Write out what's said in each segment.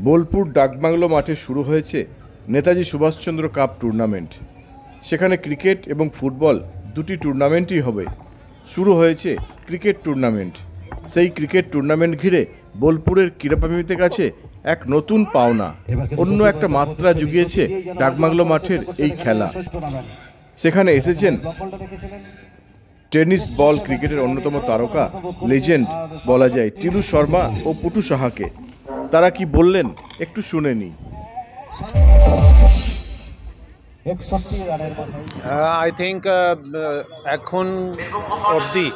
বোলপুর ডাকবাংলো মাঠে শুরু হয়েছে নেতাজি সুভাষচন্দ্র কাপ টুর্নামেন্ট। সেখানে ক্রিকেট এবং ফুটবল দুটি টুর্নামেন্টই হবে। শুরু হয়েছে ক্রিকেট টুর্নামেন্ট। সেই ক্রিকেট টুর্নামেন্ট ঘিরে বোলপুরের ক্রীড়াপ্রেমীদের কাছে এক নতুন পাওনা, অন্য একটা মাত্রা জুগিয়েছে ডাকবাংলো মাঠের এই খেলা। সেখানে এসেছেন টেনিস বল ক্রিকেটের অন্যতম তারকা, লেজেন্ড বলা যায়, টিলু শর্মা ও পুটু সাহাকে। তারা কি বললেন একটু শুনে নিই। আই থিঙ্ক এখন অবধি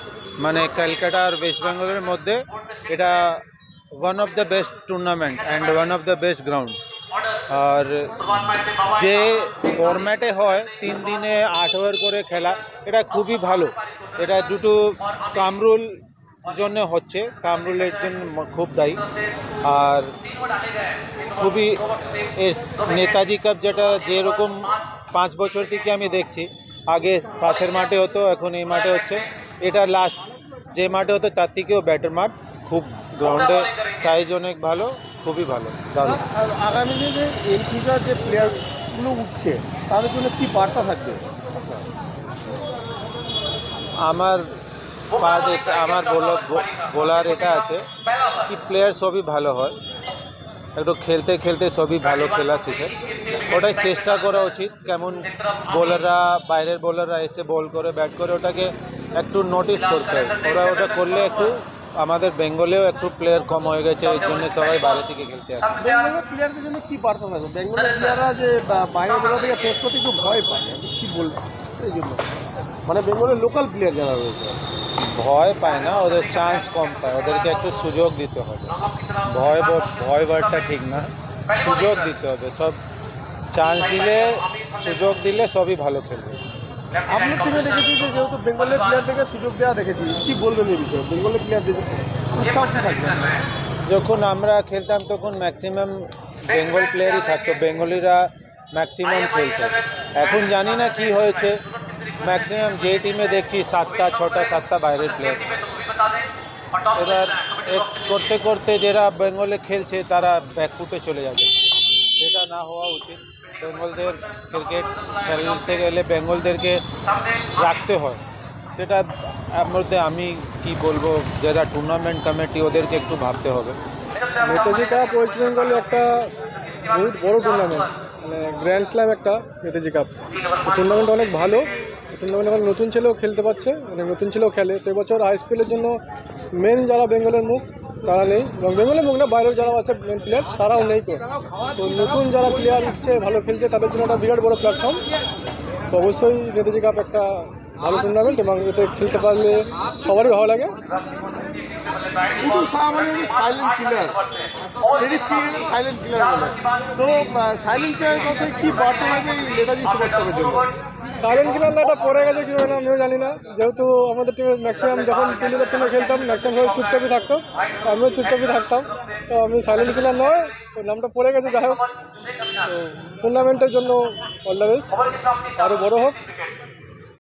মানে ক্যালকাটা আর ওয়েস্ট বেঙ্গলের মধ্যে এটা one of the best tournament and one of the best ground. আর যে ফরম্যাটে হয় 3 দিনে 8 ওভার করে খেলা, এটা খুবই ভালো। এটা দুটো কামরুল জন্য হচ্ছে, কামরুলের জন্য খুব দায়ী। আর খুবই নেতাজি কাপ যেটা যেরকম 5 বছর থেকে আমি দেখছি, আগে পাশের মাঠে হতো, এখন এই মাঠে হচ্ছে। এটা লাস্ট যে মাঠে হতো তার থেকেও বেটার মাঠ, খুব গ্রাউন্ডের সাইজ অনেক ভালো, খুবই ভালো, দারুণ। আগামী দিনে এনফিউচার যে প্লেয়ারগুলো উঠছে তাদের জন্য কী বার্তা থাকবে? আমার বলার এটা আছে কি প্লেয়ার সবই ভালো হয়, একটু খেলতে খেলতে সবই ভালো খেলা শিখে, ওটাই চেষ্টা করা উচিত। কেমন বোলাররা, বাইরের বোলাররা এসে বল করে ব্যাট করে, ওটাকে একটু নোটিস করতে হয়। ওটা করলে একটু আমাদের বেঙ্গলেও একটু প্লেয়ার কম হয়ে গেছে, এর জন্য সবাই বাইরে থেকে খেলতে আসে। বেঙ্গলের প্লেয়ারদের জন্য কী বার্তা থাকবে? বেঙ্গলের প্লেয়াররা যে বাইরের বোলার থেকে ফেস করতে একটু ভয় পায়, আপনি কী বলবেন এই জন্য? মানে বেঙ্গলের লোকাল প্লেয়ার যারা রয়েছে ভয় পায় না, ওদের চান্স কম পায়, ওদেরকে একটু সুযোগ দিতে হবে। ভয় ওয়ার্ডটা ঠিক না, সুযোগ দিতে হবে। সব চান্স দিলে, সুযোগ দিলে সবই ভালো খেলবে। আপনার টিমে দেখেছি যে যেহেতু বেঙ্গলের প্লেয়ারদেরকে সুযোগ দেওয়া দেখেছি, কী বলবেন এই বিষয়ে? বেঙ্গলের প্লেয়ারদের উৎসাহ কী থাকবে? যখন আমরা খেলতাম তখন ম্যাক্সিমাম বেঙ্গল প্লেয়ারই থাকতো, বেঙ্গলিরা ম্যাক্সিমাম খেলতো। এখন জানি না কি হয়েছে, ম্যাক্সিমাম যে টিমে দেখছি 7টা বাইরের প্লেয়ার। এবার করতে করতে যারা বেঙ্গলে খেলছে তারা ব্যাকফুটে চলে যাবে, সেটা না হওয়া উচিত। বেঙ্গলদের ক্রিকেট খেলতে গেলে বেঙ্গলদেরকে রাখতে হয়, সেটা মধ্যে আমি কি বলবো, যারা টুর্নামেন্ট কমিটি ওদেরকে একটু ভাবতে হবে। নেতাজি কাপ ওয়েস্ট বেঙ্গলে একটা বহুত বড় টুর্নামেন্ট, মানে গ্র্যান্ড স্ল্যাম একটা নেতাজি কাপ। টুর্নামেন্ট অনেক ভালো। টুর্নামেন্ট অনেক নতুন ছেলেও খেলতে পারছে, অনেক নতুন ছেলেও খেলে। তো এবছর আইএসপিএলের জন্য মেন যারা বেঙ্গলের মুখ তারা নেই, এবং বেঙ্গলের মুখ না, বাইরেও যারা আছে মেন প্লেয়ার তারাও নেই। তো নতুন যারা প্লেয়ার উঠছে, ভালো খেলছে, তাদের জন্য একটা বিরাট বড় প্ল্যাটফর্ম। তো অবশ্যই নেতাজি কাপ একটা ভালো টুর্নামেন্ট, এবং এতে খেলতে পারলে সবারই ভালো লাগে। পুটু সাহা মানে সাইলেন্ট কিলার, টেনিস ক্রিকেটের সাইলেন্ট কিলার বলে। তো সাইলেন্ট কিলার কথা কী বার্তা লাগবে এই নেতাজি সুভাষ কাপের জন্য? সাইলেন্ট কিলার না, এটা পড়ে গেছে কী না আমিও জানি না। যেহেতু আমাদের টিমে ম্যাক্সিমাম যখন টিমের টিমে খেলতাম ম্যাক্সিমাম সবাই চুপচাপই থাকতো, আমিও চুপচাপই থাকতাম। তো আমি সাইলেন্ট কিলার নয়, তো নামটা পড়ে গেছে। যাই হোক, তো টুর্নামেন্টের জন্য অল দ্য বেস্ট, আরও বড়ো হোক।